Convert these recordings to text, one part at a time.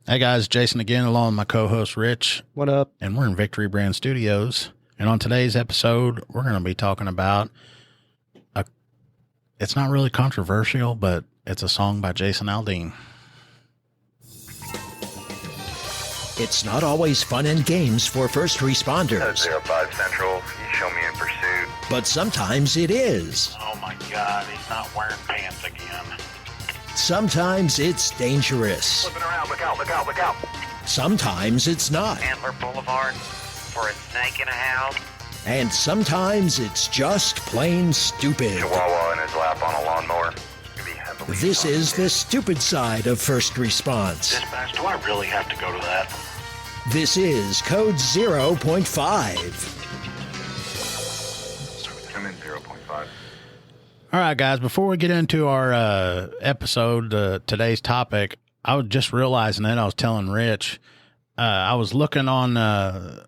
Hey guys, Jason again, along with my co-host Rich. What up? And we're in Victory Brand Studios. And on today's episode, we're going to be talking about it's not really controversial, but it's a song by Jason Aldean. It's not always fun and games for first responders. 05 Central, you show me in pursuit. But sometimes it is. Oh my God, he's not wearing pants again. Sometimes it's dangerous. Flipping around, look out, look out, look out. Sometimes it's not. Antler Boulevard for a snake in a house. And sometimes it's just plain stupid. Chihuahua in his lap on a lawnmower. This is the stupid side of first response. Dispatch, do I really have to go to that? This is Code 0.5. Come in 0.5. All right, guys, before we get into our episode, today's topic, I was just realizing that I was telling Rich, I was looking on the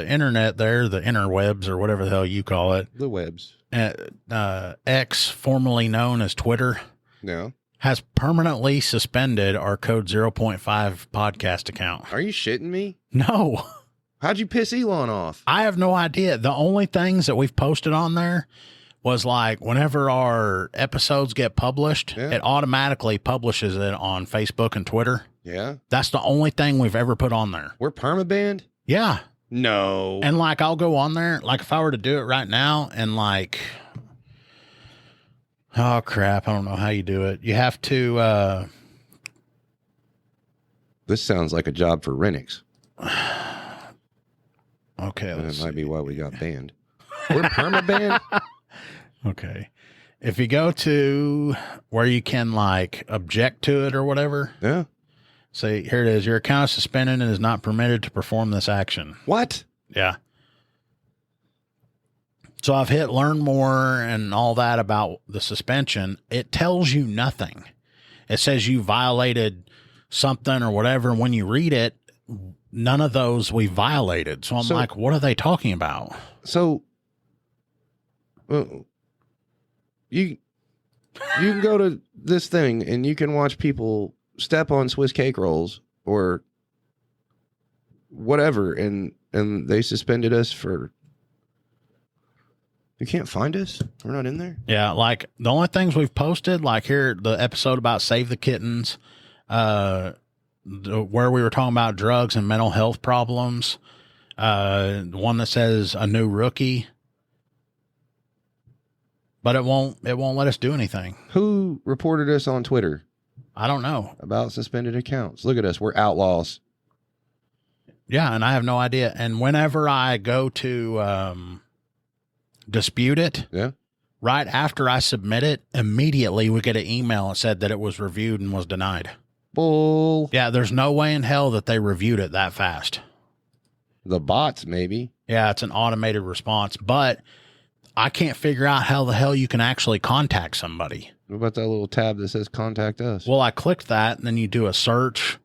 internet there, the interwebs or whatever the hell you call it. The webs. X, formerly known as Twitter, has permanently suspended our Code 0.5 podcast account. Are you shitting me? No. How'd you piss Elon off? I have no idea. The only things that we've posted on there was like whenever our episodes get published, it automatically publishes it on Facebook and Twitter. Yeah. That's the only thing we've ever put on there. We're permabanned? Yeah. No. And like, I'll go on there, like if I were to do it right now and like, oh crap, I don't know how you do it. You have to, This sounds like a job for Renix. Okay. That might be why we got banned. We're permabanned? Okay. If you go to where you can like object to it or whatever. Yeah. Say, here it is. Your account is suspended and is not permitted to perform this action. What? Yeah. So I've hit learn more and all that about the suspension. It tells you nothing. It says you violated something or whatever. And when you read it, none of those we violated. So I'm like, what are they talking about? So you can go to this thing and you can watch people step on Swiss cake rolls or whatever, and they suspended us for. You can't find us. We're not in there. Yeah, like the only things we've posted, like here, the episode about Save the Kittens, where we were talking about drugs and mental health problems, the one that says a new rookie. But it won't let us do anything. Who reported us on Twitter? I don't know. About suspended accounts. Look at us. We're outlaws. Yeah, and I have no idea. And whenever I go to dispute it, right after I submit it, immediately we get an email that said that it was reviewed and was denied. Bull. Yeah, there's no way in hell that they reviewed it that fast. The bots, maybe. Yeah, it's an automated response, but I can't figure out how the hell you can actually contact somebody. What about that little tab that says contact us? Well, I clicked that and then you do a search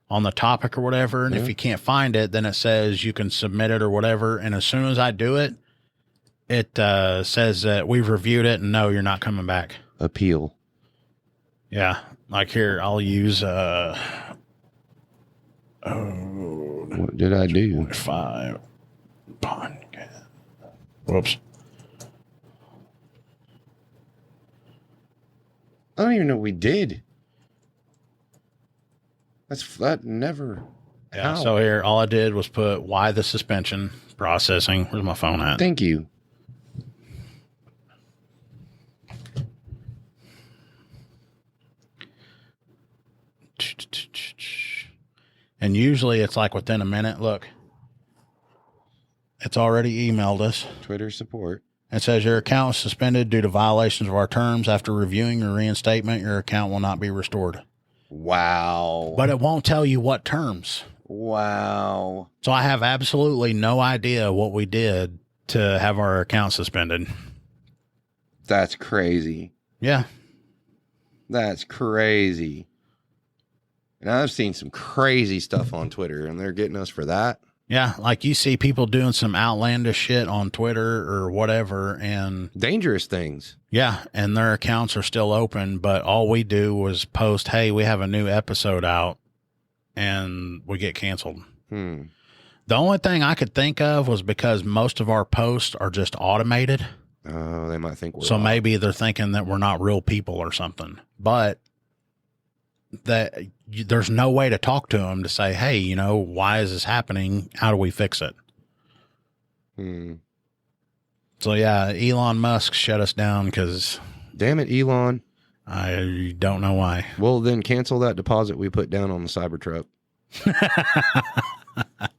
on the topic or whatever. And if you can't find it, then it says you can submit it or whatever. And as soon as I do it, it says that we've reviewed it and no, you're not coming back. Appeal. Yeah. Like here, I'll use, what did I do? 5 podcast. Whoops. I don't even know what we did. That never. Yeah. How? So here, all I did was put why the suspension processing. Where's my phone at? Thank you. And usually it's like within a minute. Look, it's already emailed us. Twitter support. It says your account is suspended due to violations of our terms. After reviewing your reinstatement, your account will not be restored. Wow. But it won't tell you what terms. Wow. So I have absolutely no idea what we did to have our account suspended. That's crazy. Yeah. That's crazy. And I've seen some crazy stuff on Twitter, and they're getting us for that. Yeah, like you see people doing some outlandish shit on Twitter or whatever, and dangerous things. Yeah, and their accounts are still open, but all we do was post, hey, we have a new episode out, and we get canceled. Hmm. The only thing I could think of was because most of our posts are just automated. Oh, they might think we're So live. maybe they're thinking that we're not real people or something. But there's no way to talk to them to say, hey, you know, why is this happening? How do we fix it? Hmm. So, yeah, Elon Musk shut us down because Damn it, Elon. I don't know why. Well, then cancel that deposit we put down on the Cybertruck.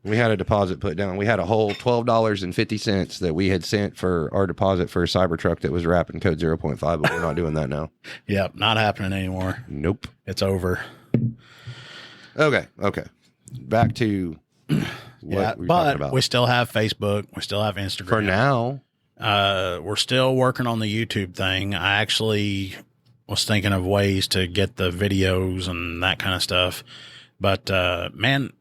We had a deposit put down. We had a whole $12.50 that we had sent for our deposit for a Cybertruck that was wrapped in code 0.5, but we're not doing that now. Yep, not happening anymore. Nope. It's over. Okay. Back to what we're talking about. We still have Facebook. We still have Instagram. For now. We're still working on the YouTube thing. I actually was thinking of ways to get the videos and that kind of stuff. But, man,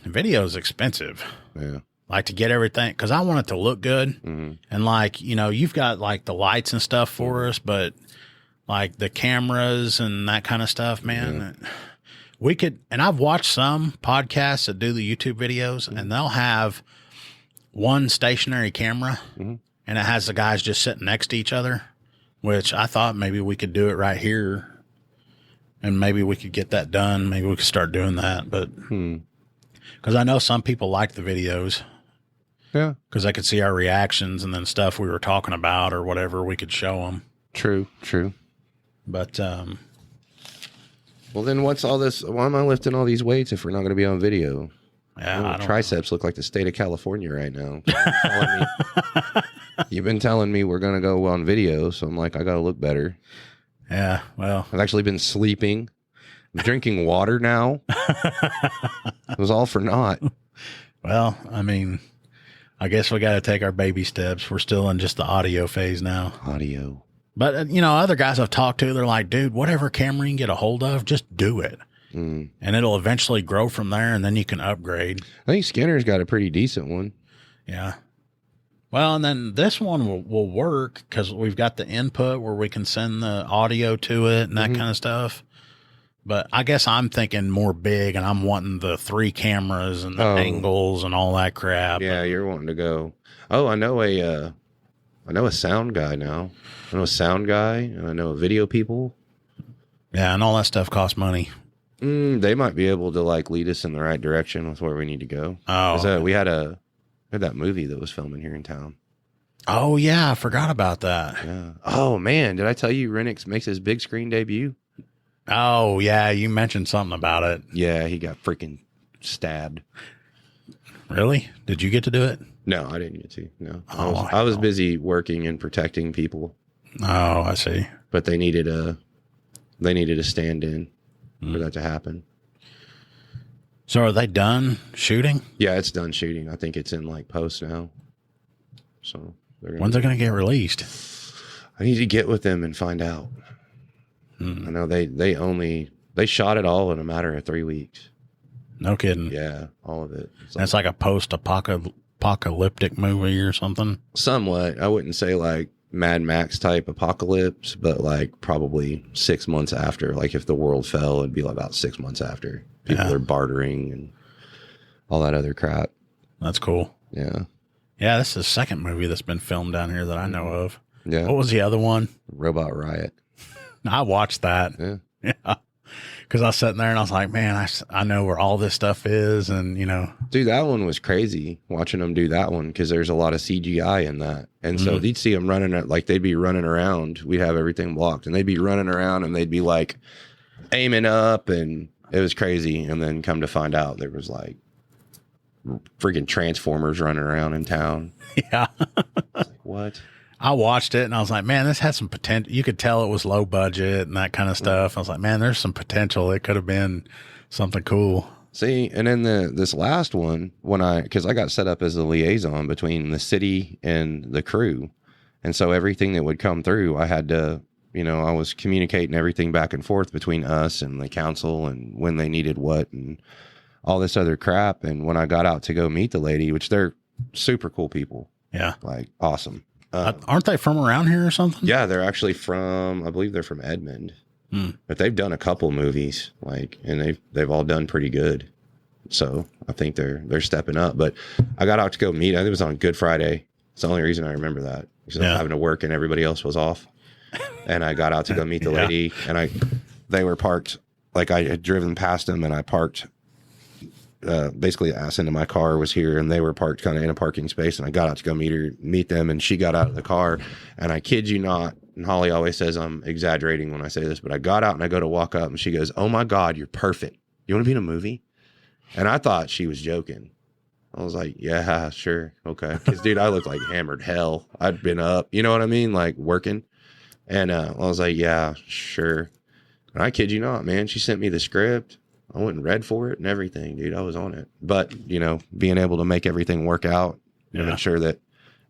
video is expensive. Yeah. Like to get everything, because I want it to look good. Mm-hmm. And like, you know, you've got like the lights and stuff for us, but like the cameras and that kind of stuff, man, we could, and I've watched some podcasts that do the YouTube videos and they'll have one stationary camera and it has the guys just sitting next to each other, which I thought maybe we could do it right here and maybe we could get that done. Maybe we could start doing that, but because I know some people like the videos. Yeah. Because I could see our reactions and then stuff we were talking about or whatever we could show them. True. But, Well, then what's all this? Why am I lifting all these weights if we're not going to be on video? yeah, My I don't triceps look like the state of California right now. You've been telling me we're going to go on video, so I'm like, I got to look better. Yeah, well, I've actually been sleeping. I'm drinking water now. It was all for naught. well, I mean, I guess we got to take our baby steps. We're still in just the audio phase now. Audio. But, you know, other guys I've talked to, they're like, dude, whatever camera you can get a hold of, just do it. And it'll eventually grow from there, and then you can upgrade. I think Skinner's got a pretty decent one. Yeah. Well, and then this one will work because we've got the input where we can send the audio to it and that kind of stuff. But I guess I'm thinking more big, and I'm wanting the 3 cameras and the angles and all that crap. Yeah, you're wanting to go. Oh, I know a sound guy now. I know a sound guy, and I know video people. Yeah, and all that stuff costs money. They might be able to like lead us in the right direction with where we need to go. Oh, 'Cause, we had that movie that was filming here in town. oh yeah, I forgot about that. Yeah. Oh man, did I tell you Renix makes his big screen debut? Oh yeah, you mentioned something about it. Yeah, he got freaking stabbed. Really? Did you get to do it? No, I didn't get to. No, Oh, I was busy working and protecting people, Oh, I see. but they needed a stand-in for that to happen. So are they done shooting? Yeah, it's done shooting. I think it's in like post now. So When's it going to get released? I need to get with them and find out. I know they shot it all in a matter of 3 weeks. No kidding. Yeah, all of it. That's like a post-apocalyptic movie or something. Somewhat. I wouldn't say like Mad Max type apocalypse, but like probably 6 months after. Like if the world fell, it'd be about 6 months after. People are bartering and all that other crap. That's cool. Yeah. Yeah, this is the second movie that's been filmed down here that I know of. Yeah. What was the other one? Robot Riot. I watched that. Yeah. Yeah. Because I was sitting there and I was like, man, I know where all this stuff is. And, you know. Dude, that one was crazy watching them do that one because there's a lot of CGI in that. And so you'd see them running, like they'd be running around. We'd have everything blocked and they'd be running around and they'd be like aiming up and it was crazy. And then come to find out there was like freaking Transformers running around in town. Yeah. Like, what? I watched it and I was like, man, this had some potential. You could tell it was low budget and that kind of stuff. I was like, man, there's some potential. It could have been something cool. See, and then this last one, because I got set up as a liaison between the city and the crew. And so everything that would come through, I had to, I was communicating everything back and forth between us and the council and when they needed what and all this other crap. And when I got out to go meet the lady, which they're super cool people. Yeah. Like awesome. Aren't they from around here or something? Yeah, they're actually I believe they're from Edmond. But they've done a couple movies, and they've all done pretty good. So I think they're stepping up. But I got out to go meet. I think it was on Good Friday. It's the only reason I remember that, because I was having to work and everybody else was off. And I got out to go meet the lady, and they were parked. Like, I had driven past them, and I parked. Basically, ass into my car was here, and they were parked kind of in a parking space. And I got out to go meet them, and she got out of the car. And I kid you not, and Holly always says I'm exaggerating when I say this, but I got out and I go to walk up, and she goes, "Oh my God, you're perfect. You want to be in a movie?" And I thought she was joking. I was like, "Yeah, sure, okay." Because dude, I look like hammered hell. I'd been up, you know what I mean, like working. And I was like, "Yeah, sure." And I kid you not, man, she sent me the script. I went and read for it and everything, dude. I was on it. But, being able to make everything work out and make sure that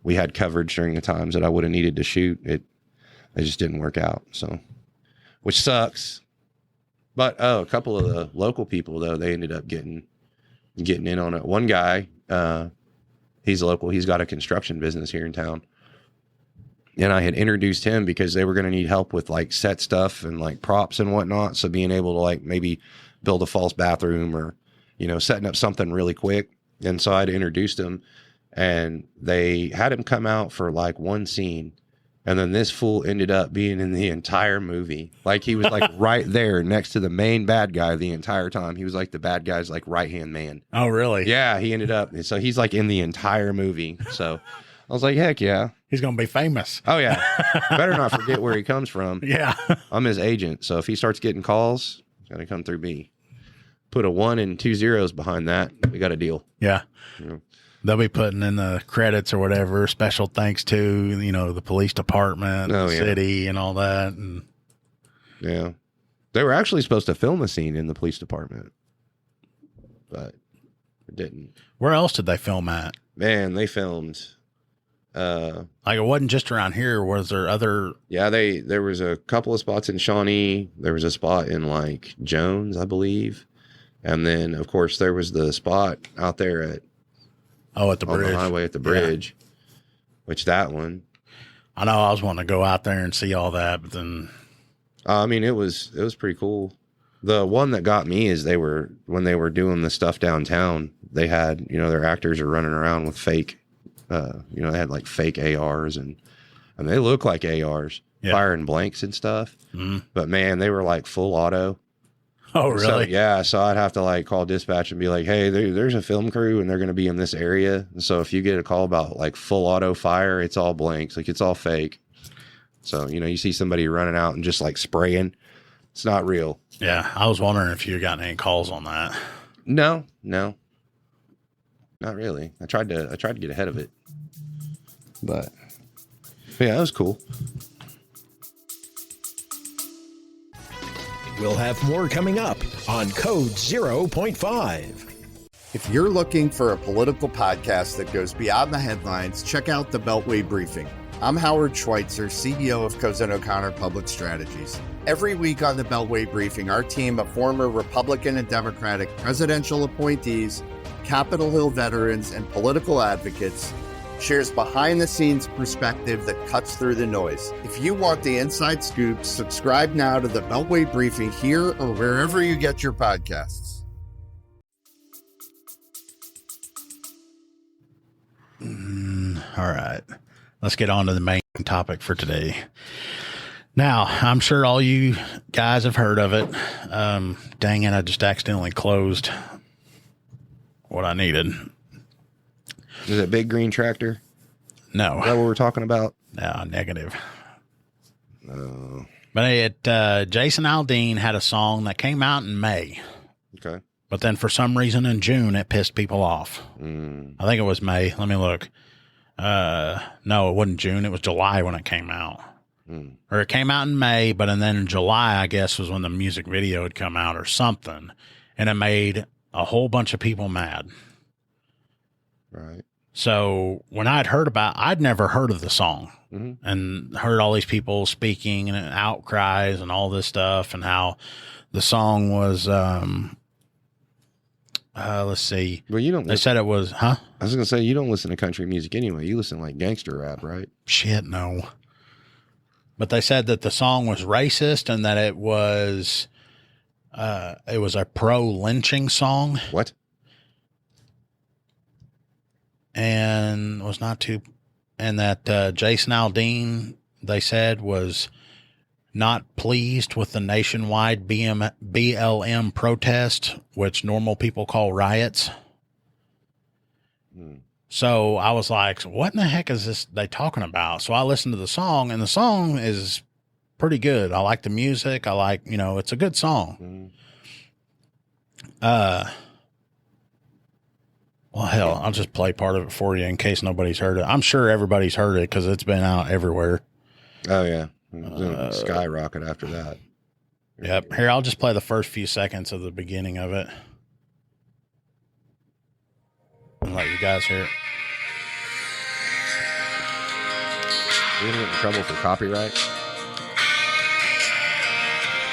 we had coverage during the times that I would have needed to shoot, it just didn't work out. So, which sucks. But, a couple of the local people, though, they ended up getting in on it. One guy, he's local. He's got a construction business here in town. And I had introduced him because they were going to need help with like set stuff and like props and whatnot. So being able to like maybe build a false bathroom or, setting up something really quick. And so I'd introduced him, and they had him come out for like one scene. And then this fool ended up being in the entire movie. Like, he was like right there next to the main bad guy the entire time. He was like the bad guy's like right-hand man. Oh, really? Yeah, he ended up. So he's like in the entire movie. So I was like, heck yeah. He's going to be famous. Oh, yeah. Better not forget where he comes from. Yeah. I'm his agent. So if he starts getting calls, it's got to come through me. Put a 1 and 2 zeros behind that. We got a deal. Yeah. They'll be putting in the credits or whatever, special thanks to, the police department, the city and all that. And yeah. They were actually supposed to film a scene in the police department, but it didn't. Where else did they film at? Man, they filmed. Like, it wasn't just around here. Was there other? Yeah, there was a couple of spots in Shawnee. There was a spot in like Jones, I believe. And then, of course, there was the spot out there at the bridge. On the highway at the bridge, which that one. I know I was wanting to go out there and see all that, but then. I mean, it was pretty cool. The one that got me is when they were doing the stuff downtown, they had, their actors are running around with fake, they had like fake ARs and they look like ARs, firing blanks and stuff. Mm-hmm. But man, they were like full auto. Oh, really? So I'd have to like call dispatch and be like, "Hey, there's a film crew and they're going to be in this area. So if you get a call about like full auto fire, it's all blanks, like it's all fake." So, you see somebody running out and just like spraying, it's not real. Yeah. I was wondering if you got any calls on that. No, not really. I tried to get ahead of it, but yeah, that was cool. We'll have more coming up on Code 0.5. If you're looking for a political podcast that goes beyond the headlines, check out the Beltway Briefing. I'm Howard Schweitzer, CEO of Cozen O'Connor Public Strategies. Every week on the Beltway Briefing, our team of former Republican and Democratic presidential appointees, Capitol Hill veterans, and political advocates shares behind-the-scenes perspective that cuts through the noise. If you want the inside scoop, subscribe now to the Beltway Briefing here or wherever you get your podcasts. All right. Let's get on to the main topic for today. Now, I'm sure all you guys have heard of it. Dang it, I just accidentally closed what I needed. Is it Big Green Tractor? No. Is that what we're talking about? No, negative. No. But Jason Aldean had a song that came out in May. Okay. But then for some reason in June, it pissed people off. I think it was May. Let me look. No, it wasn't June. It was July when it came out. Or it came out in May, but then in July, I guess, was when the music video had come out or something. And it made a whole bunch of people mad. Right. So when I'd never heard of the song and heard all these people speaking and outcries and all this stuff and how the song was, let's see. Well, you don't. They said it was, huh? I was going to say, you don't listen to country music anyway. You listen to like gangster rap, right? Shit, no. But they said that the song was racist and that it was a pro-lynching song. What? and was not too, and that Jason Aldean, they said, was not pleased with the nationwide BLM protest, which normal people call riots. So I was like, what in the heck is this they talking about? So I listened to the song, and the song is pretty good. I like the music. I like, it's a good song. Well, hell, I'll just play part of it for you in case nobody's heard it. I'm sure everybody's heard it because it's been out everywhere. Oh, yeah. Skyrocket after that. Yep. Here, I'll just play the first few seconds of the beginning of it and let you guys hear it. We're going to get in trouble for copyright.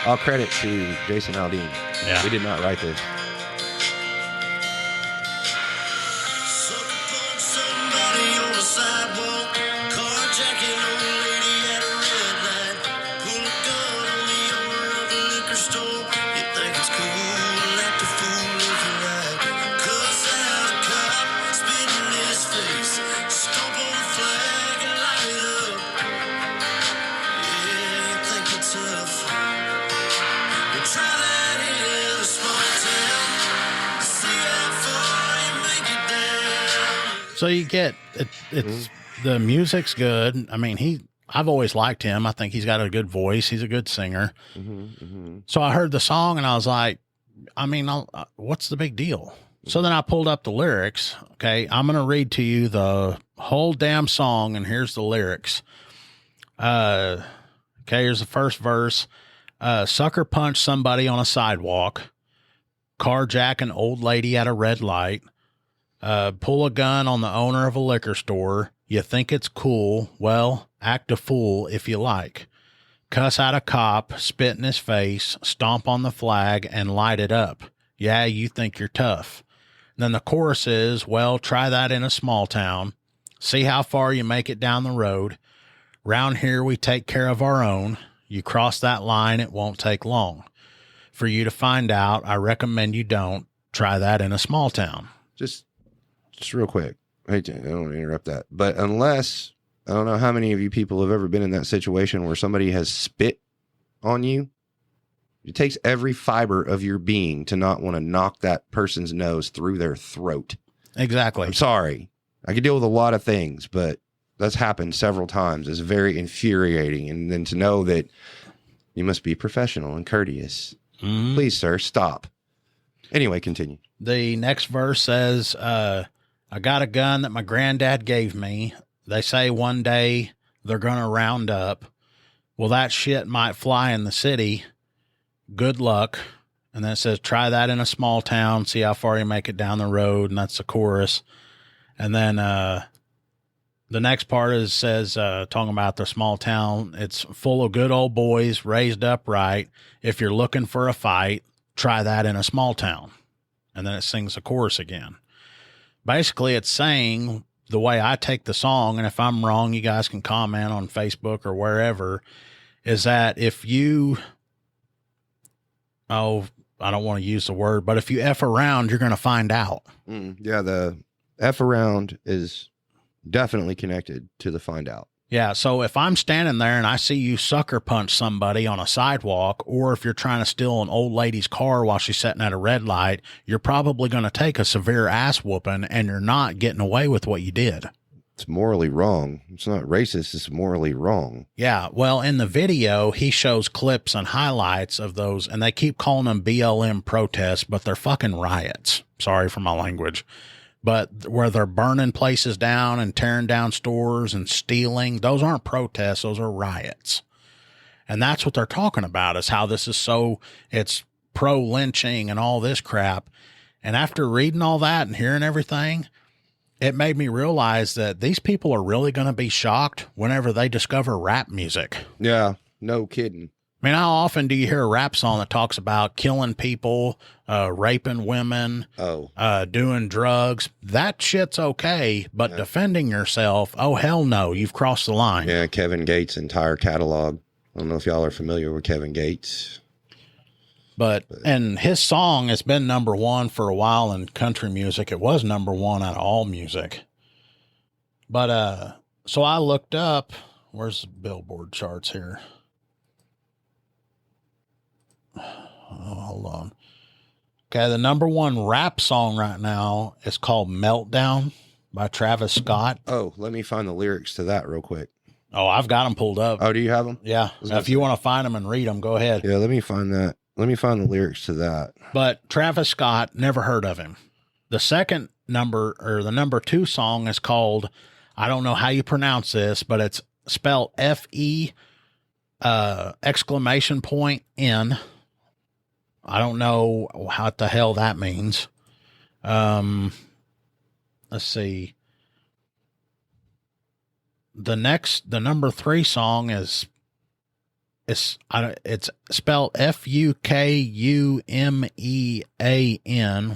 All credit to Jason Aldean. Yeah. We did not write this. So you get it's the music's good. I mean, I've always liked him. I think he's got a good voice. He's a good singer. So I heard the song and I was like, I mean, what's the big deal? So then I pulled up the lyrics. Okay. I'm going to read to you the whole damn song, and here's the lyrics. Okay. Here's the first verse. Sucker punch somebody on a sidewalk, carjack an old lady at a red light, pull a gun on the owner of a liquor store. You think it's cool. Well, act a fool if you like. Cuss out a cop, spit in his face, stomp on the flag, and light it up. Yeah, you think you're tough. Then the chorus is, well, try that in a small town. See how far you make it down the road. Round here, we take care of our own. You cross that line, it won't take long. For you to find out, I recommend you don't. Try that in a small town. Just real quick. I don't want to interrupt that. But unless, I don't know how many of you people have ever been in that situation where somebody has spit on you. It takes every fiber of your being to not want to knock that person's nose through their throat. Exactly. I'm sorry. I could deal with a lot of things, but that's happened several times. It's very infuriating. And then to know that you must be professional and courteous. Please, sir, stop. Anyway, continue. The next verse says, I got a gun that my granddad gave me. They say one day they're going to round up. Well, that shit might fly in the city. Good luck. And then it says, try that in a small town. See how far you make it down the road. And that's the chorus. And then the next part says, talking about the small town. It's full of good old boys raised upright. If you're looking for a fight, try that in a small town. And then it sings the chorus again. Basically, it's saying the way I take the song, and if I'm wrong, you guys can comment on Facebook or wherever, is that if you, I don't want to use the word, but if you F around, you're going to find out. Yeah, the F around is definitely connected to the find out. Yeah, so if I'm standing there and I see you sucker punch somebody on a sidewalk, or if you're trying to steal an old lady's car while she's sitting at a red light, you're probably going to take a severe ass whooping, and you're not getting away with what you did. It's morally wrong. It's not racist. It's morally wrong. Yeah, well, in the video, he shows clips and highlights of those, and they keep calling them BLM protests, but they're fucking riots. Sorry for my language. But where they're burning places down and tearing down stores and stealing, those aren't protests, those are riots. And that's what they're talking about, is how this is it's pro-lynching and all this crap. And after reading all that and hearing everything, it made me realize that these people are really going to be shocked whenever they discover rap music. Yeah, no kidding. I mean, how often do you hear a rap song that talks about killing people, raping women, doing drugs? That shit's okay, but defending yourself, oh, hell no, you've crossed the line. Yeah, Kevin Gates' entire catalog. I don't know if y'all are familiar with Kevin Gates. And his song has been number one for a while in country music. It was number one out of all music. But so I looked up, where's the Billboard charts here? Oh, hold on. Okay, the number one rap song right now is called Meltdown by Travis Scott. Oh, let me find the lyrics to that real quick. Oh, I've got them pulled up. Oh, do you have them? Yeah. Now, if you want to find them and read them, go ahead. Yeah, let me find that. Let me find the lyrics to that. But Travis Scott, never heard of him. The second number, or the number two song, is called, I don't know how you pronounce this, but it's spelled F-E exclamation point N. I don't know what the hell that means. Let's see. The number three song is it's spelled Fukumean,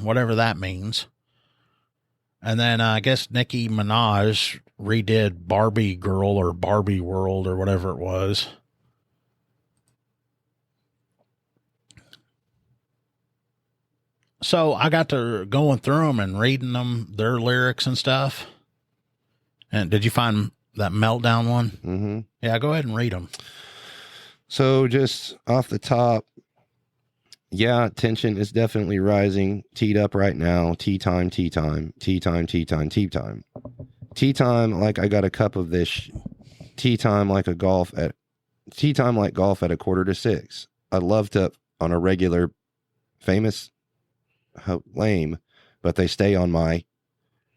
whatever that means. And then I guess Nicki Minaj redid Barbie Girl or Barbie World or whatever it was. So I got to going through them and reading them, their lyrics and stuff. And did you find that Meltdown one? Mm-hmm. Yeah, go ahead and read them. So just off the top, yeah, tension is definitely rising. Teed up right now. Tea time, tea time, tea time, tea time, tea time. Tea time like I got a cup of this. Tea time like golf at 5:45. I loved up on a regular famous lame, but they stay on my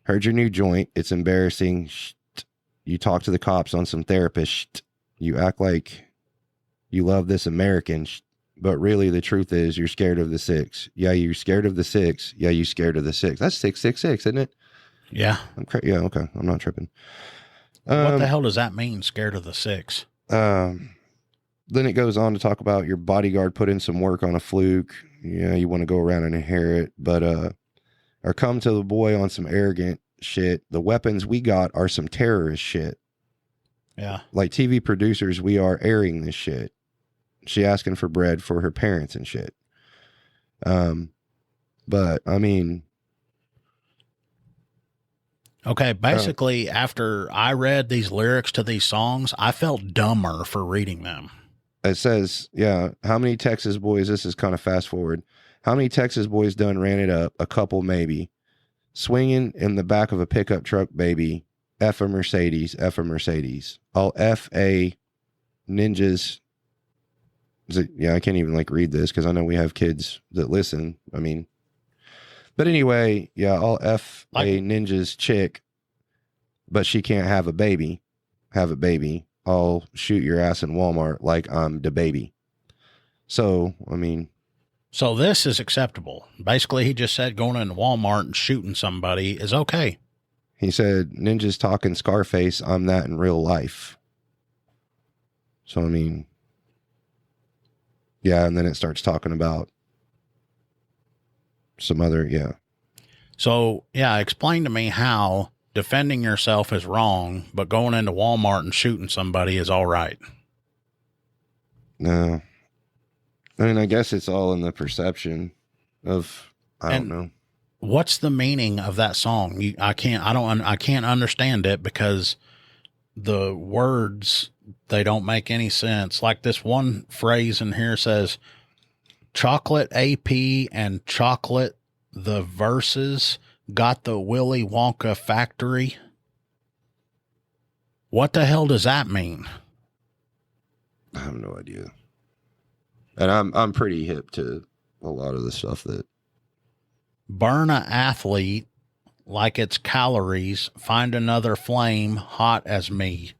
heard your new joint. It's embarrassing. You talk to the cops on some therapist. You act like you love this American, but really the truth is you're scared of the six. Yeah, you're scared of the six. Yeah, you scared of the six. That's 666, isn't it? Yeah. Yeah, okay. I'm not tripping. What the hell does that mean, scared of the six? Then it goes on to talk about your bodyguard put in some work on a fluke. Yeah, you want to go around and inherit, but or come to the boy on some arrogant shit. The weapons we got are some terrorist shit. Yeah. Like TV producers, we are airing this shit. She asking for bread for her parents and shit. But I mean, okay, basically after I read these lyrics to these songs, I felt dumber for reading them. It says, yeah, how many Texas boys, this is kind of fast forward. How many Texas boys done ran it up? A couple maybe. Swinging in the back of a pickup truck, baby. F a Mercedes, F a Mercedes. All F-A ninjas. Yeah, I can't even like read this because I know we have kids that listen. I mean, but anyway, yeah, all F-A ninjas chick, but she can't have a baby. Have a baby. I'll shoot your ass in Walmart like I'm the baby. So, I mean. So this is acceptable. Basically, he just said going into Walmart and shooting somebody is okay. He said, ninjas talking Scarface, I'm that in real life. So, I mean, yeah, and then it starts talking about some other, yeah. So, yeah, explain to me how defending yourself is wrong, but going into Walmart and shooting somebody is all right. No. I mean, I guess it's all in the perception of, I don't know. What's the meaning of that song? I can't understand it because the words, they don't make any sense. Like this one phrase in here says, chocolate AP and chocolate the verses got the Willy Wonka factory. What the hell does that mean? I have no idea. And I'm pretty hip to a lot of the stuff that burn a athlete like it's calories, find another flame hot as me.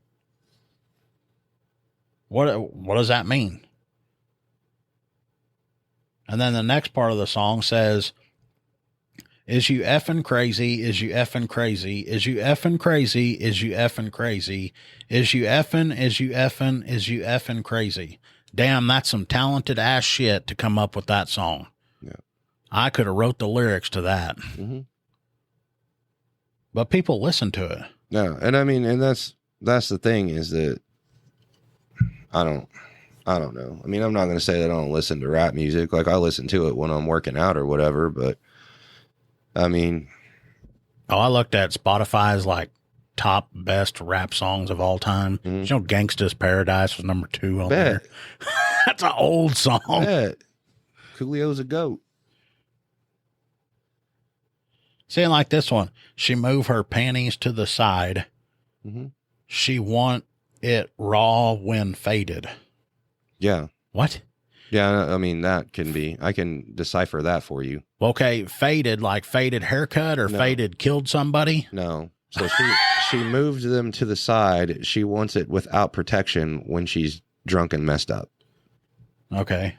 What does that mean? And then the next part of the song says, is you effing crazy? Is you effing crazy? Is you effing crazy? Is you effing crazy? Is you effing? Is you effing? Is you effing crazy? Damn, that's some talented ass shit to come up with that song. Yeah, I could have wrote the lyrics to that. Mm-hmm. But people listen to it. No, and I mean, and that's the thing is that I don't know. I mean, I'm not going to say that I don't listen to rap music. Like I listen to it when I'm working out or whatever, but I mean, I looked at Spotify's like top best rap songs of all time. You know, Gangsta's Paradise was number 2 on there. That's an old song. Coolio's a goat. Seeing like this one, she moved her panties to the side. She want it raw when faded. Yeah. What? Yeah, I mean, that can be, I can decipher that for you. Okay, faded, like faded haircut or faded killed somebody? No. So she moved them to the side. She wants it without protection when she's drunk and messed up. Okay.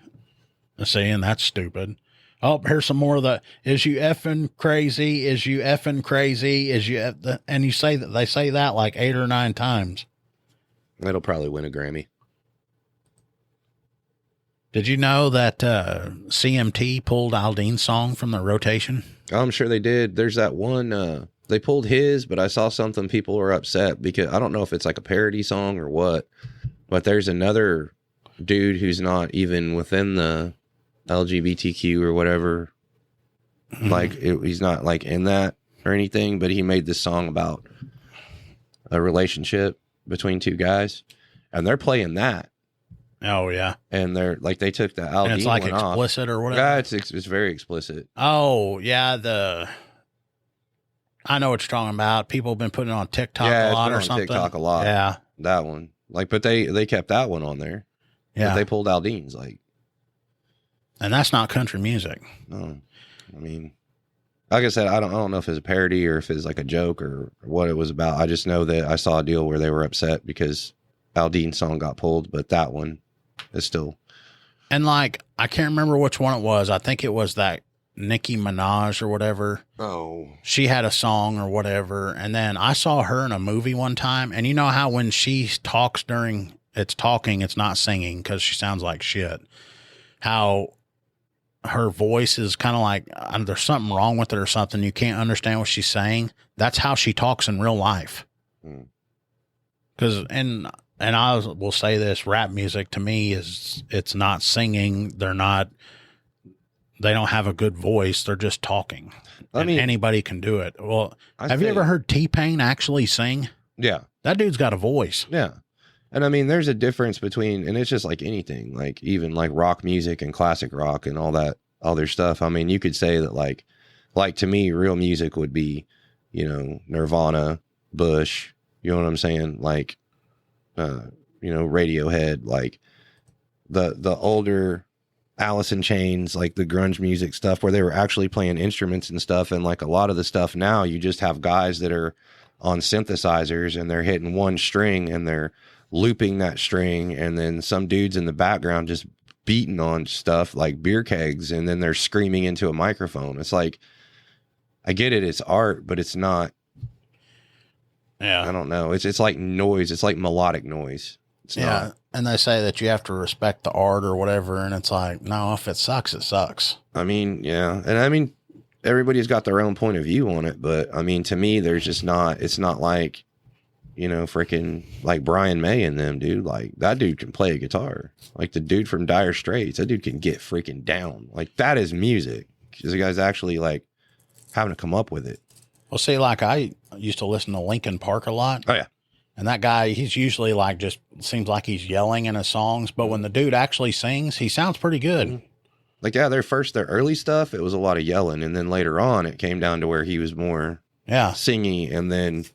Saying that's stupid. Oh, here's some more of the, is you effing crazy? Is you effing crazy? Is you, and you say that, they say that like 8 or 9 times. It'll probably win a Grammy. Did you know that CMT pulled Aldean's song from the rotation? I'm sure they did. There's that one, they pulled his, but I saw something people were upset because I don't know if it's like a parody song or what, but there's another dude who's not even within the LGBTQ or whatever. Like he's not like in that or anything, but he made this song about a relationship between 2 guys and they're playing that. Oh yeah. And they're like, they took the Aldean, and it's like one explicit off. or whatever. Yeah, it's very explicit. Oh yeah. I know what you're talking about. People have been putting it on TikTok Yeah, a lot it's or been on something. TikTok a lot. Yeah. That one. Like, but they kept that one on there. Yeah. But they pulled Aldean's, like. And that's not country music. No. I mean, like I said, I don't know if it's a parody or if it's like a joke or what it was about. I just know that I saw a deal where they were upset because Aldean's song got pulled, but that one is still. And like, I can't remember which one it was. I think it was that Nicki Minaj or whatever. Oh. She had a song or whatever. And then I saw her in a movie one time. And you know how when she talks during it's talking, it's not singing because she sounds like shit. How her voice is kind of like there's something wrong with it or something. You can't understand what she's saying. That's how she talks in real life. Because, and I will say this, rap music to me it's not singing. They don't have a good voice. They're just talking. I mean, anybody can do it. Well, have you ever heard T-Pain actually sing? Yeah. That dude's got a voice. Yeah. And I mean, there's a difference between, and it's just like anything, like even like rock music and classic rock and all that other stuff. I mean, you could say that like to me, real music would be, you know, Nirvana, Bush, you know what I'm saying? Like, you know, Radiohead, like the older Alice in Chains, like the grunge music stuff where they were actually playing instruments and stuff. And like a lot of the stuff now, you just have guys that are on synthesizers and they're hitting one string and they're looping that string, and then some dudes in the background just beating on stuff like beer kegs, and then they're screaming into a microphone. It's like, I get it, it's art, but it's not. Yeah, I don't know. It's like noise. It's like melodic noise. It's not. And they say that you have to respect the art or whatever, and it's like, no, if it sucks, it sucks. I mean, yeah, and I mean, everybody's got their own point of view on it, but I mean, to me, there's just not. It's not like, you know, freaking like Brian May and them, dude. Like that dude can play a guitar. Like the dude from Dire Straits, that dude can get freaking down. Like that is music. Because the guy's actually like having to come up with it. Well, see, like I used to listen to Linkin Park a lot. Oh yeah. And that guy, he's usually like, just seems like he's yelling in his songs. But when the dude actually sings, he sounds pretty good. Like, yeah, their early stuff, it was a lot of yelling. And then later on, it came down to where he was more singing and then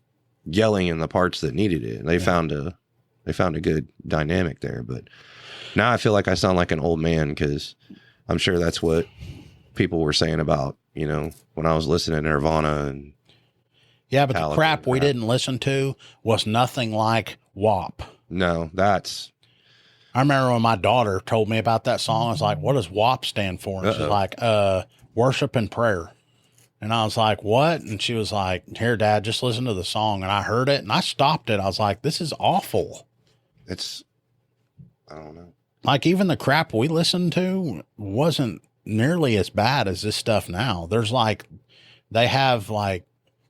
yelling in the parts that needed it. And they found a good dynamic there. But now I feel like I sound like an old man because I'm sure that's what people were saying about, you know, when I was listening to Nirvana and yeah, but the crap we didn't listen to was nothing like WAP. No, that's. I remember when my daughter told me about that song. I was like, what does WAP stand for? And she's like, worship and prayer. And I was like, what? And she was like, here, Dad, just listen to the song. And I heard it and I stopped it. I was like, this is awful. I don't know. Like even the crap we listened to wasn't nearly as bad as this stuff now. There's like,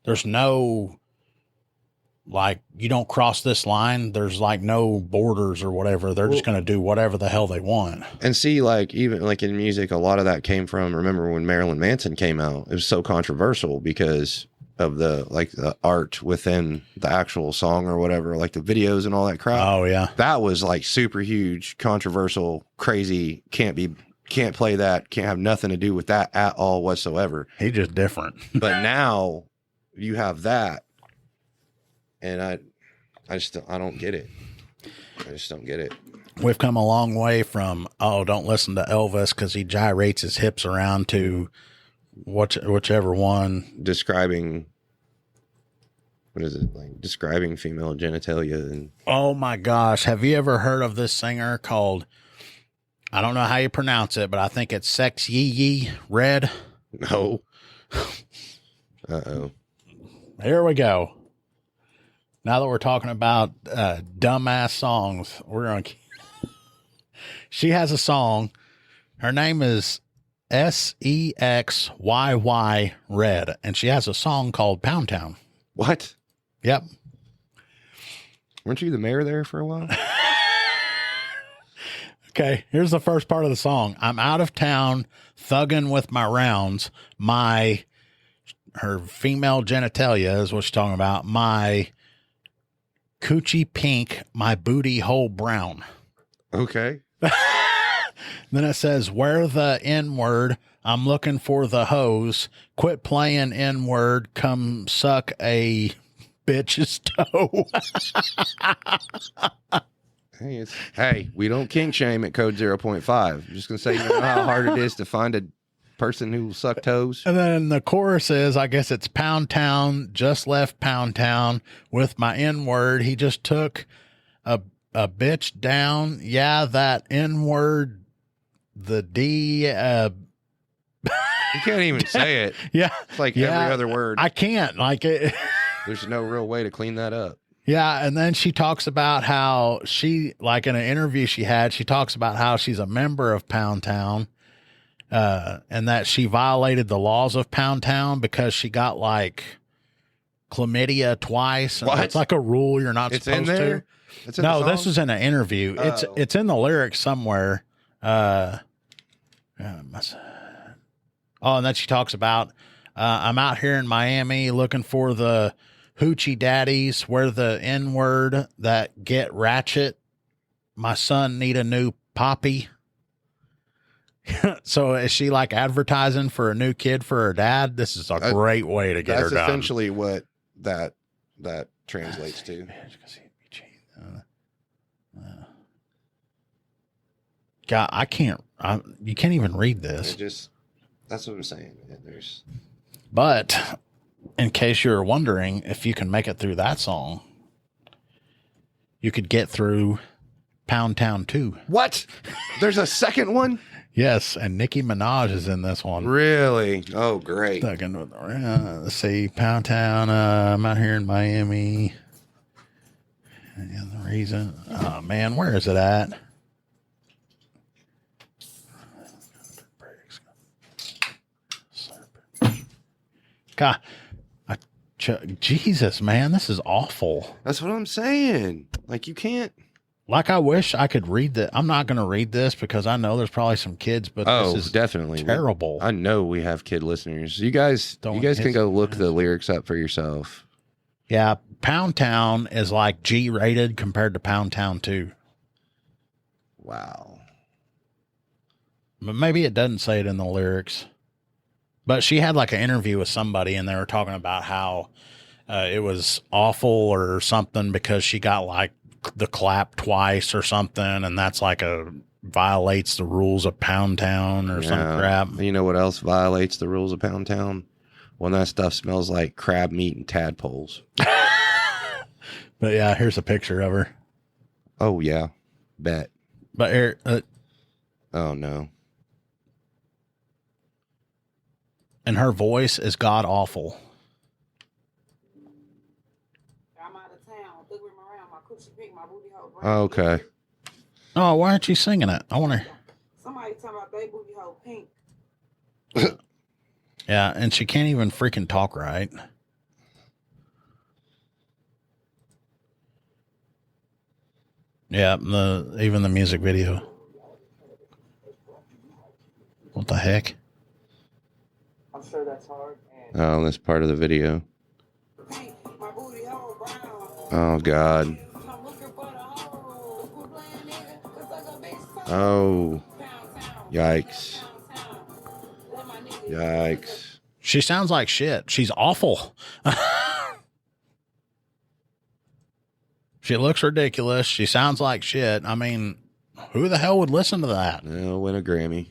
there's no, like, you don't cross this line. There's like no borders or whatever. They're just going to do whatever the hell they want. And see, like, even like in music, a lot of that came from, remember when Marilyn Manson came out, it was so controversial because of the art within the actual song or whatever, like the videos and all that crap. Oh yeah. That was like super huge, controversial, crazy, can't play that, can't have nothing to do with that at all whatsoever. He's just different. But now you have that, and I don't get it. I just don't get it. We've come a long way from, don't listen to Elvis because he gyrates his hips around, to whichever one. Describing, what is it, like describing female genitalia. And Oh my gosh. Have you ever heard of this singer called, I don't know how you pronounce it, but I think it's Sex Yee Yee Red. no. Uh-oh. Here we go. Now that we're talking about dumbass songs, we're going to... She has a song. Her name is SEXYY Red, and she has a song called Pound Town. What? Yep. Weren't you the mayor there for a while? Okay, here's the first part of the song. I'm out of town, thugging with my rounds. Her female genitalia is what she's talking about. My coochie pink, my booty hole brown. Okay. Then it says, where the N-word, I'm looking for the hose. Quit playing N-word, come suck a bitch's toe. Hey, we don't kink shame at code 0.5. I'm just going to say, you know how hard it is to find a person who will suck toes? And then the chorus is, I guess it's Pound Town, just left Pound Town with my N-word. He just took a bitch down. Yeah, that N-word, the D. You can't even say it. Yeah. It's like yeah, every other word. I can't. Like it. There's no real way to clean that up. Yeah. And then she talks about how she, like in an interview she talks about how she's a member of Pound Town, and that she violated the laws of Pound Town because she got like chlamydia twice. And What? it's like a rule you're not It's supposed in there? to. It's in No, the this song? is in an interview. Oh. It's in the lyrics somewhere. And then she talks about, I'm out here in Miami looking for the hoochie daddies, where the N-word that get ratchet. My son need a new poppy. So is she like advertising for a new kid for her dad? This is a great way to get her That's done. essentially what that translates to. God, you can't even read this. That's what I'm saying. But in case you're wondering if you can make it through that song, you could get through Pound Town 2. What? There's a second one? Yes, and Nicki Minaj is in this one. Really? Oh, great. Let's see, Pound Town, I'm out here in Miami. And the reason, oh man, where is it at? God, Jesus, man, this is awful. That's what I'm saying. Like, you can't. Like, I wish I could read that. I'm not going to read this because I know there's probably some kids, but this is definitely terrible. I know we have kid listeners. You guys can go look the lyrics up for yourself. Yeah, Pound Town is like G-rated compared to Pound Town 2. Wow. But maybe it doesn't say it in the lyrics. But she had like an interview with somebody, and they were talking about how it was awful or something because she got like the clap twice or something, and that's like violates the rules of Pound Town or some crap. You know what else violates the rules of Pound Town? When that stuff smells like crab meat and tadpoles. But yeah, here's a picture of her. Oh yeah, bet. But here, oh no. And her voice is god awful. I'm out of town. Look around. My coochie pink, my booty hole brown. Oh, okay. Oh, why aren't you singing it? I want to. Somebody talking about they booty hole pink. Yeah, and she can't even freaking talk right. Yeah, even the music video. What the heck? I'm sure that's hard. Oh, that's part of the video. Oh God. I'm looking for the hoe. Quit playing, nigga. Cause I got bitch phone. Oh. Pound town. Yikes. Pound town. Let my niggas Yikes. She sounds like shit. She's awful. She looks ridiculous. She sounds like shit. I mean, who the hell would listen to that? It'll win a Grammy.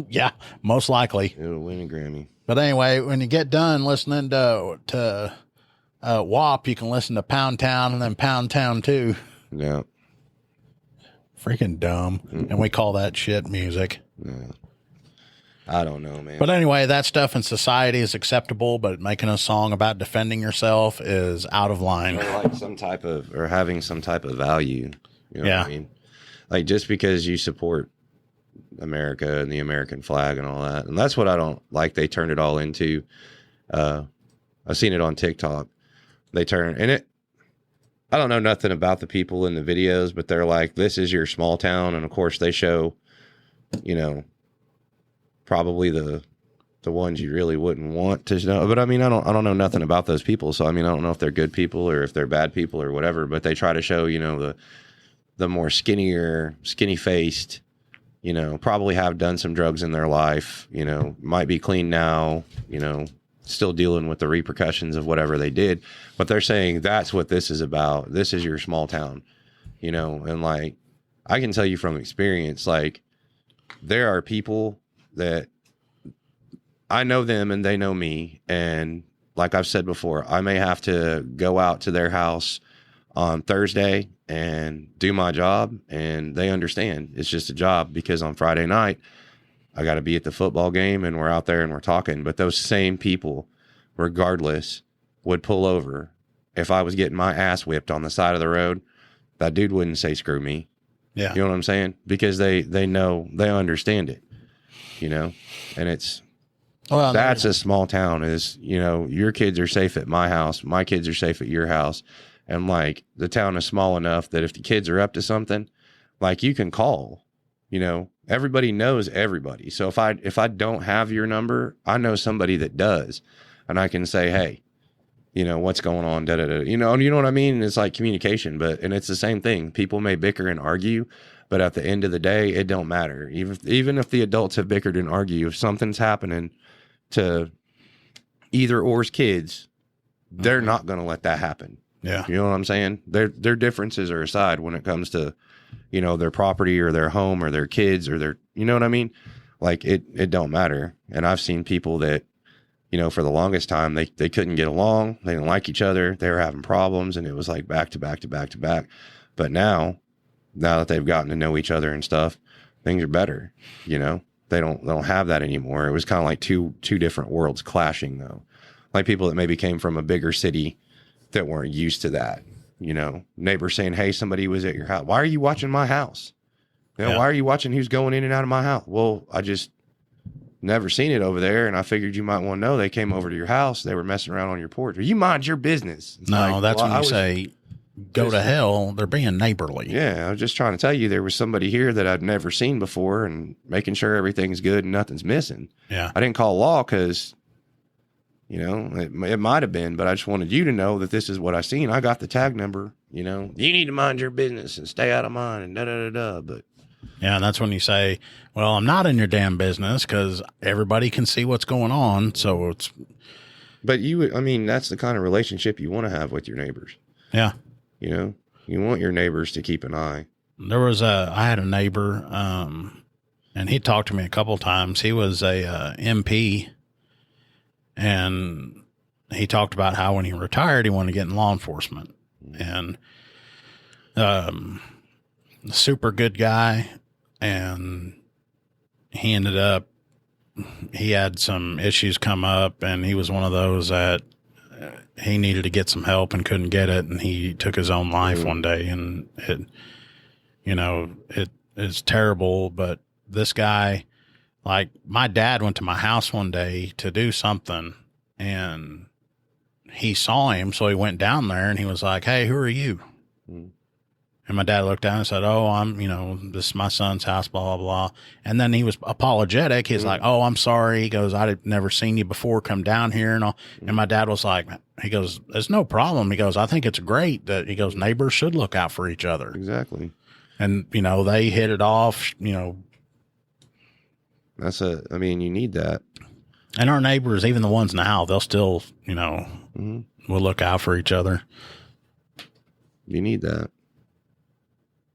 Yeah, most likely. It'll win a Grammy. But anyway, when you get done listening to WAP, you can listen to Pound Town and then Pound Town 2. Yeah. Freaking dumb. And we call that shit music. Yeah. I don't know, man. But anyway, that stuff in society is acceptable, but making a song about defending yourself is out of line. Or like some type of, or having some type of value. You know Yeah. what I mean? Like just because you support America and the American flag and all that. And that's what I don't like. They turned it all into, I've seen it on TikTok. They turn, and I don't know nothing about the people in the videos, but they're like, this is your small town. And of course they show, you know, probably the ones you really wouldn't want to know. But I mean, I don't know nothing about those people. So I mean, I don't know if they're good people or if they're bad people or whatever, but they try to show, you know, the more skinny faced, you know, probably have done some drugs in their life, you know, might be clean now, you know, still dealing with the repercussions of whatever they did. But they're saying that's what this is about. This is your small town, you know, and like, I can tell you from experience, like there are people that I know them and they know me. And like I've said before, I may have to go out to their house on Thursday and do my job, and they understand it's just a job because on Friday night I got to be at the football game and we're out there and we're talking. But those same people, regardless, would pull over if I was getting my ass whipped on the side of the road. That dude wouldn't say screw me. Yeah. You know what I'm saying? Because they know, they understand it, you know, and it's, Well, that's a small town is, you know, your kids are safe at my house. My kids are safe at your house. And like the town is small enough that if the kids are up to something, like you can call, you know, everybody knows everybody. So if I don't have your number, I know somebody that does, and I can say, hey, you know, what's going on? Da, da, da. You know what I mean? It's like communication, and it's the same thing. People may bicker and argue, but at the end of the day, it don't matter. Even if the adults have bickered and argued, if something's happening to either or's kids, they're not going to let that happen. Yeah. You know what I'm saying? Their differences are aside when it comes to, you know, their property or their home or their kids or their, you know what I mean? Like it don't matter. And I've seen people that, you know, for the longest time, they couldn't get along. They didn't like each other. They were having problems, and it was like back to back to back to back. But now that they've gotten to know each other and stuff, things are better. You know, they don't have that anymore. It was kind of like two different worlds clashing though. Like people that maybe came from a bigger city that weren't used to that, you know, neighbors saying, hey, somebody was at your house. Why are you watching my house? You know, Yeah. Why are you watching who's going in and out of my house? Well, I just never seen it over there, and I figured you might want to know. They came over to your house. They were messing around on your porch. You mind your business. It's No, like, that's well, when I you was- say go to hell. They're being neighborly. Yeah, I was just trying to tell you there was somebody here that I'd never seen before, and making sure everything's good and nothing's missing. Yeah. I didn't call law because, you know, it might have been, but I just wanted you to know that this is what I seen. I got the tag number, you know. You need to mind your business and stay out of mine and da-da-da-da. But Yeah, and that's when you say, well, I'm not in your damn business because everybody can see what's going on. So it's, But I mean, that's the kind of relationship you want to have with your neighbors. yeah. You know, you want your neighbors to keep an eye. I had a neighbor, and he talked to me a couple of times. He was a MP, and he talked about how when he retired, he wanted to get in law enforcement. And super good guy, and he ended up, he had some issues come up, and he was one of those that he needed to get some help and couldn't get it, and he took his own life one day, and it, you know, it is terrible. But this guy, like my dad went to my house one day to do something, and he saw him, so he went down there and he was like, hey, who are you? And my dad looked down and said, "Oh, this is my son's house, blah, blah, blah." And then he was apologetic. He's like, "Oh, I'm sorry." He goes, "I'd never seen you before. Come down here." And all. And my dad was like, he goes, "There's no problem." He goes, "I think it's great that," he goes, "neighbors should look out for each other." Exactly. And, they hit it off, you need that. And our neighbors, even the ones now, they'll still, will look out for each other. You need that.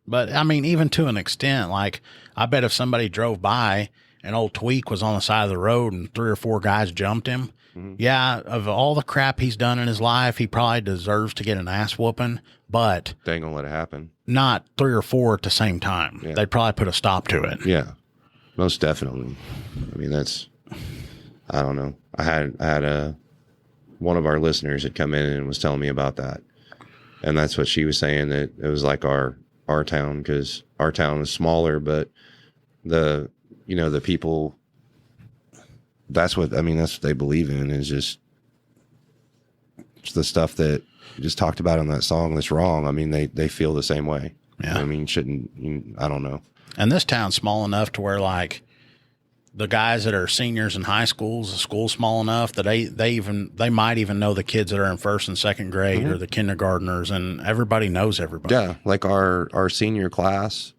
But even to an extent, like, I bet if somebody drove by and old Tweak was on the side of the road and 3 or 4 guys jumped him, yeah, of all the crap he's done in his life, he probably deserves to get an ass whooping, but they ain't gonna let it happen. Not 3 or 4 at the same time. Yeah. They'd probably put a stop to it. Yeah, most definitely. I don't know. I had one of our listeners had come in and was telling me about that. And that's what she was saying, that it was like our town, because our town is smaller, but the people, that's what they believe in, is just the stuff that you just talked about in that song that's wrong. They feel the same way. Yeah. I don't know. And this town's small enough to where, like, the guys that are seniors in high schools, the school's small enough that they might even know the kids that are in 1st and 2nd grade or the kindergartners, and everybody knows everybody. Yeah, like our senior class,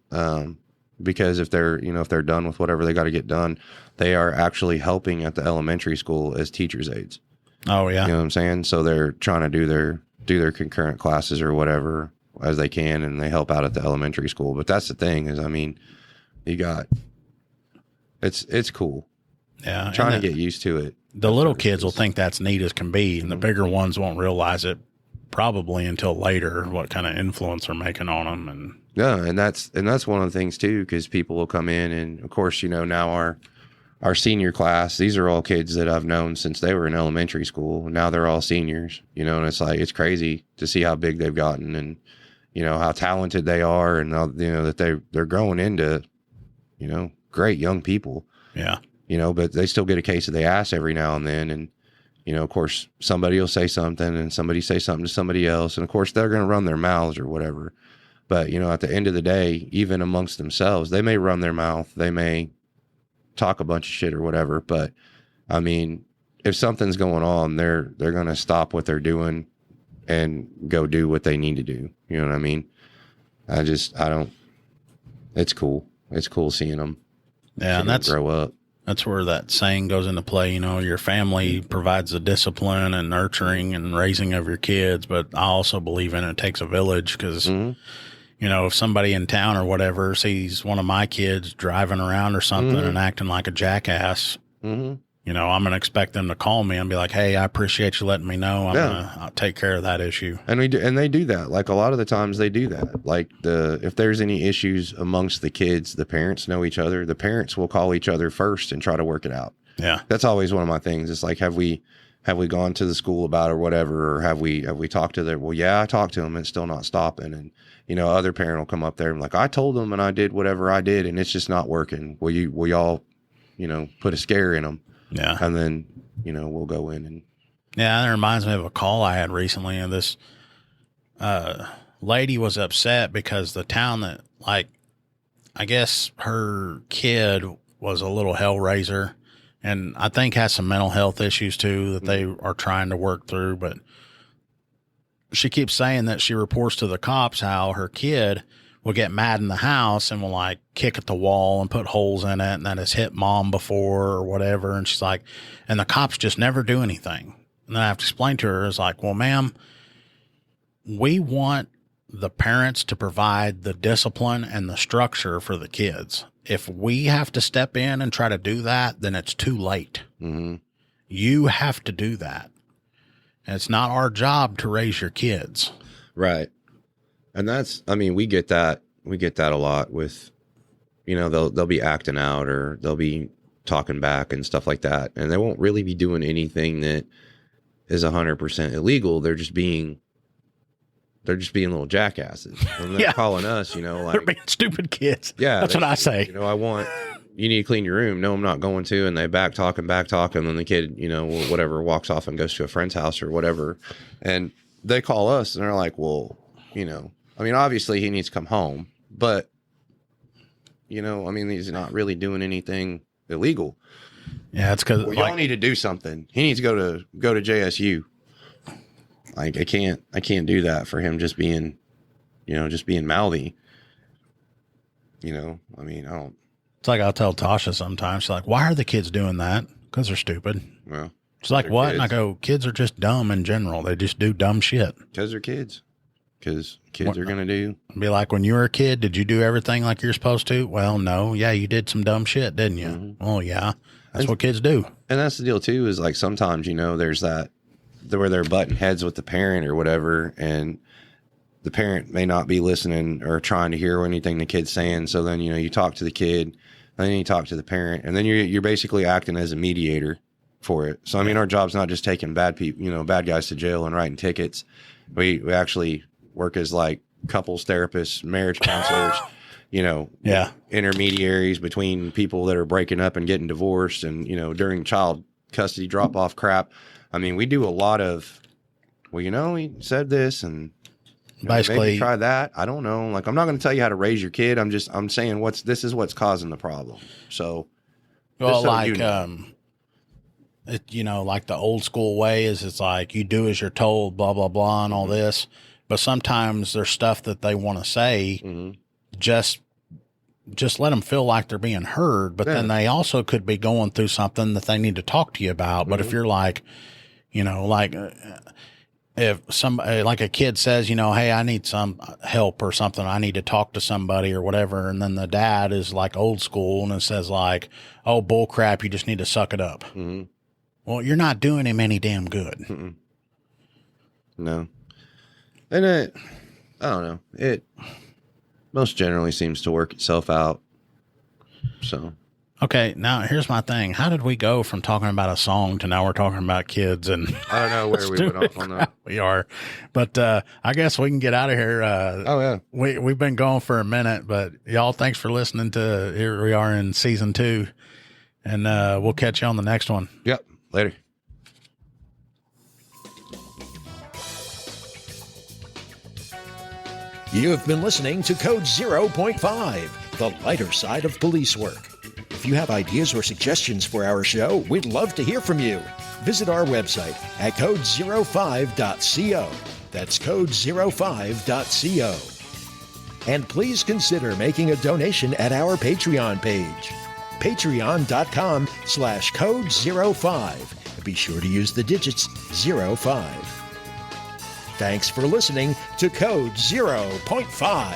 because if they're done with whatever they got to get done, they are actually helping at the elementary school as teachers' aides. Oh yeah, you know what I'm saying? So they're trying to do their concurrent classes or whatever as they can, and they help out at the elementary school. But that's the thing is, you got. It's cool. Yeah. I'm trying to get used to it. The little kids will think that's neat as can be, and the bigger ones won't realize it probably until later, what kind of influence they're making on them. And yeah, and that's one of the things too, because people will come in, and of course, now our senior class, these are all kids that I've known since they were in elementary school. Now they're all seniors, and it's like, it's crazy to see how big they've gotten, and how talented they are, and that they're growing into great young people. Yeah. But they still get a case of the ass every now and then. And, of course, somebody will say something, and somebody say something to somebody else. And of course, they're going to run their mouths or whatever. But, at the end of the day, even amongst themselves, they may run their mouth. They may talk a bunch of shit or whatever. But if something's going on, they're going to stop what they're doing and go do what they need to do. You know what I mean? It's cool. It's cool seeing them. Yeah, and that's grow up. That's where that saying goes into play. Your family provides the discipline and nurturing and raising of your kids, but I also believe in it takes a village, because, if somebody in town or whatever sees one of my kids driving around or something and acting like a jackass, I'm going to expect them to call me and be like, "Hey, I appreciate you letting me know. I'll take care of that issue." And they do that. Like, a lot of the times they do that. Like, if there's any issues amongst the kids, the parents know each other. The parents will call each other first and try to work it out. Yeah. That's always one of my things. It's like, have we gone to the school about it or whatever, or have we talked to them? Well, yeah, I talked to them. It's still not stopping. And, other parent will come up there and like, "I told them and I did whatever I did, and it's just not working. Will y'all, put a scare in them?" Yeah. And then, we'll go in and. Yeah. That reminds me of a call I had recently, and this lady was upset because the town that, like, I guess her kid was a little hellraiser, and I think has some mental health issues too that they are trying to work through. But she keeps saying that she reports to the cops how her kid will get mad in the house and will, like, kick at the wall and put holes in it, and that has hit mom before or whatever. And she's like, and the cops just never do anything. And then I have to explain to her, it's like, "Well, ma'am, we want the parents to provide the discipline and the structure for the kids. If we have to step in and try to do that, then it's too late. You have to do that. And it's not our job to raise your kids." Right. And that's, we get that a lot with, they'll be acting out, or they'll be talking back and stuff like that. And they won't really be doing anything that is 100% illegal. They're just being little jackasses. And they're calling us, like, they're being stupid kids. Yeah. That's what I say. You need to clean your room. No, I'm not going to. And they back talk. And then the kid, whatever, walks off and goes to a friend's house or whatever. And they call us and they're like, "Well, I mean, obviously he needs to come home, but you know, I mean, he's not really doing anything illegal. Yeah, it's because y'all need to do something. He needs to go to JSU. Like I can't do that for him just being mouthy. You know, I mean, I don't. It's like I'll tell Tasha sometimes, she's like, why are the kids doing that? Because they're stupid. Well, she's like, what? Kids. And I go, kids are just dumb in general. They just do dumb shit. Because they're kids. Because kids are going to do. Be like, when you were a kid, did you do everything like you're supposed to? Well, no. Yeah, you did some dumb shit, didn't you? Mm-hmm. Oh, yeah. That's what kids do. And that's the deal, too, is like sometimes, you know, there's that where they're butting heads with the parent or whatever, and the parent may not be listening or trying to hear anything the kid's saying. So then, you know, you talk to the kid, and then you talk to the parent, and then you're basically acting as a mediator for it. So, I mean, our job's not just taking bad people, you know, bad guys to jail and writing tickets. We actually work as like couples therapists, marriage counselors, you know, intermediaries between people that are breaking up and getting divorced, and, you know, during child custody drop off crap. I mean, we do a lot of, well, you know, he said this and basically maybe try that. I don't know. Like, I'm not going to tell you how to raise your kid. I'm saying this is what's causing the problem. So, well, so like, you know. you know, like the old school way is it's like you do as you're told, blah, blah, blah, and all this. But sometimes there's stuff that they want to say, just let them feel like they're being heard. But then they also could be going through something that they need to talk to you about. But if you're like, you know, like if somebody, like a kid says, you know, hey, I need some help or something, I need to talk to somebody or whatever. And then the dad is like old school and it says like, oh, bull crap, you just need to suck it up. Well, you're not doing him any damn good. No. And I don't know. It most generally seems to work itself out. So. Okay, now here's my thing. How did we go from talking about a song to now we're talking about kids? And I don't know where we went off on that. We are, but I guess we can get out of here. Oh yeah, we've been going for a minute, but y'all, thanks for listening to. Here we are in season 2, and we'll catch you on the next one. Yep, later. You have been listening to Code 0.5, the lighter side of police work. If you have ideas or suggestions for our show, we'd love to hear from you. Visit our website at code05.co. That's code05.co. And please consider making a donation at our Patreon page, patreon.com/code05. Be sure to use the digits 05. Thanks for listening to Code 0.5.